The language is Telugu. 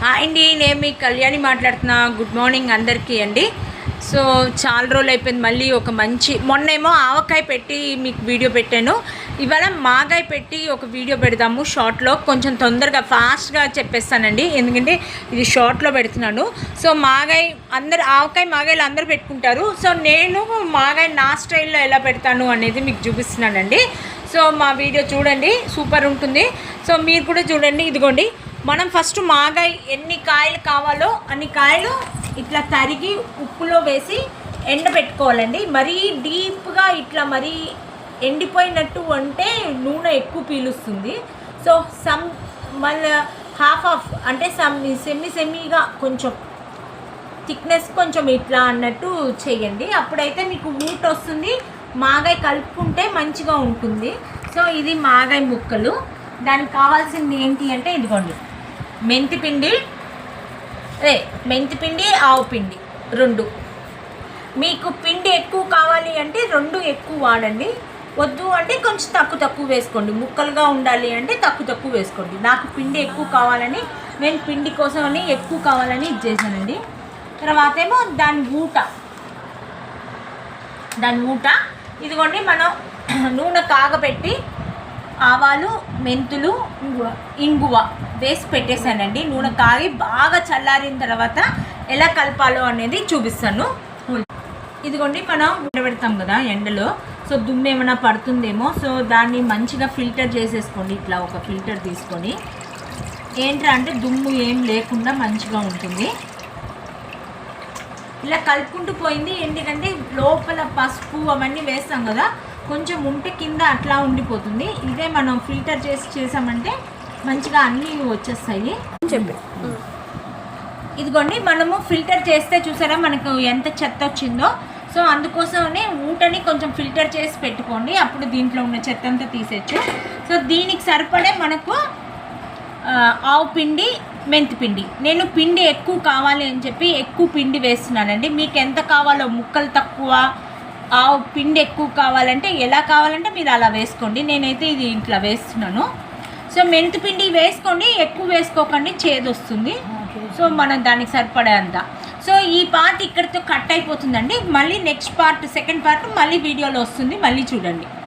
హాయ్ అండి, నేను మీ కళ్యాణి మాట్లాడుతున్నా. గుడ్ మార్నింగ్ అందరికీ అండి. సో చాలా రోజులు అయిపోయింది. మళ్ళీ ఒక మంచి మొన్నేమో ఆవకాయ పెట్టి మీకు వీడియో పెట్టాను. ఇవాళ మాగాయ పెట్టి ఒక వీడియో పెడదాము షార్ట్లో. కొంచెం తొందరగా ఫాస్ట్గా చెప్పేస్తానండి, ఎందుకంటే ఇది షార్ట్లో పెడుతున్నాను. సో మాగాయ అందరు ఆవకాయ మాగాయలు అందరూ పెట్టుకుంటారు. సో నేను మాగాయ నా స్టైల్లో ఎలా పెడతాను అనేది మీకు చూపిస్తున్నానండి. సో మా వీడియో చూడండి, సూపర్ ఉంటుంది. సో మీరు కూడా చూడండి. ఇదిగోండి, మనం ఫస్ట్ మాగాయ ఎన్ని కాయలు కావాలో అన్ని కాయలు ఇట్లా తరిగి ఉప్పులో వేసి ఎండబెట్టుకోవాలండి. మరీ డీప్గా ఇట్లా మరీ ఎండిపోయినట్టు అంటే నూనె ఎక్కువ పీలుస్తుంది. సో మళ్ళీ హాఫ్ అంటే సెమీగా కొంచెం థిక్నెస్ కొంచెం ఇట్లా అన్నట్టు చేయండి. అప్పుడైతే మీకు ఊట వస్తుంది, మాగాయ కలుపుకుంటే మంచిగా ఉంటుంది. సో ఇది మాగాయ ముక్కలు. దానికి కావాల్సింది ఏంటి అంటే ఇదిగోండి, మెంతిపిండి ఆవు పిండి రెండు. మీకు పిండి ఎక్కువ కావాలి అంటే రెండు ఎక్కువ వాడండి, వద్దు అంటే కొంచెం తక్కువ వేసుకోండి. ముక్కలుగా ఉండాలి అంటే తక్కువ వేసుకోండి. నాకు పిండి ఎక్కువ కావాలని నేను పిండి కోసమని ఎక్కువ కావాలని ఇది చేశానండి. తర్వాత ఏమో దాని ఊట ఇదిగోండి, మనం నూనె కాగబెట్టి ఆవాలు, మెంతులు, ఇంగువ వేసి పెట్టేశానండి. నూనె కాగి బాగా చల్లారిన తర్వాత ఎలా కలపాలో అనేది చూపిస్తాను. ఇదిగోండి, మనం ఉడబెడతాం కదా ఎండలో. సో దుమ్ము ఏమైనా పడుతుందేమో, సో దాన్ని మంచిగా ఫిల్టర్ చేసేసుకోండి. ఇట్లా ఒక ఫిల్టర్ తీసుకొని ఏంటంటే దుమ్ము ఏం లేకుండా మంచిగా ఉంటుంది. ఇలా కలుపుకుంటూ పోయింది. ఎందుకంటే లోపల పసుపు అవన్నీ వేస్తాం కదా, కొంచెం ఉంటే కింద అట్లా ఉండిపోతుంది. ఇదే మనం ఫిల్టర్ చేసామంటే మంచిగా అన్నీ వచ్చేస్తాయి. ఇదిగోండి, మనము ఫిల్టర్ చేస్తే చూసారా మనకు ఎంత చెత్త వచ్చిందో. సో అందుకోసమనే ఊటని కొంచెం ఫిల్టర్ చేసి పెట్టుకోండి, అప్పుడు దీంట్లో ఉన్న చెత్త అంతా తీసేయచ్చు. సో దీనికి సరిపడే మనకు ఆవు పిండి, మెంతిపిండి. నేను పిండి ఎక్కువ కావాలి అని చెప్పి ఎక్కువ పిండి వేస్తున్నానండి. మీకు ఎంత కావాలో, ముక్కలు తక్కువ, ఆవు పిండి ఎక్కువ కావాలంటే ఎలా కావాలంటే మీరు అలా వేసుకోండి. నేనైతే ఇది ఇట్లా వేస్తున్నాను. సో మెంతిపిండి వేసుకోండి, ఎక్కువ వేసుకోకండి, చేదు వస్తుంది. సో మనం దానికి సరిపడే అంత. సో ఈ పార్ట్ ఇక్కడితో కట్ అయిపోతుందండి. మళ్ళీ నెక్స్ట్ పార్ట్, సెకండ్ పార్ట్ మళ్ళీ వీడియోలో వస్తుంది, మళ్ళీ చూడండి.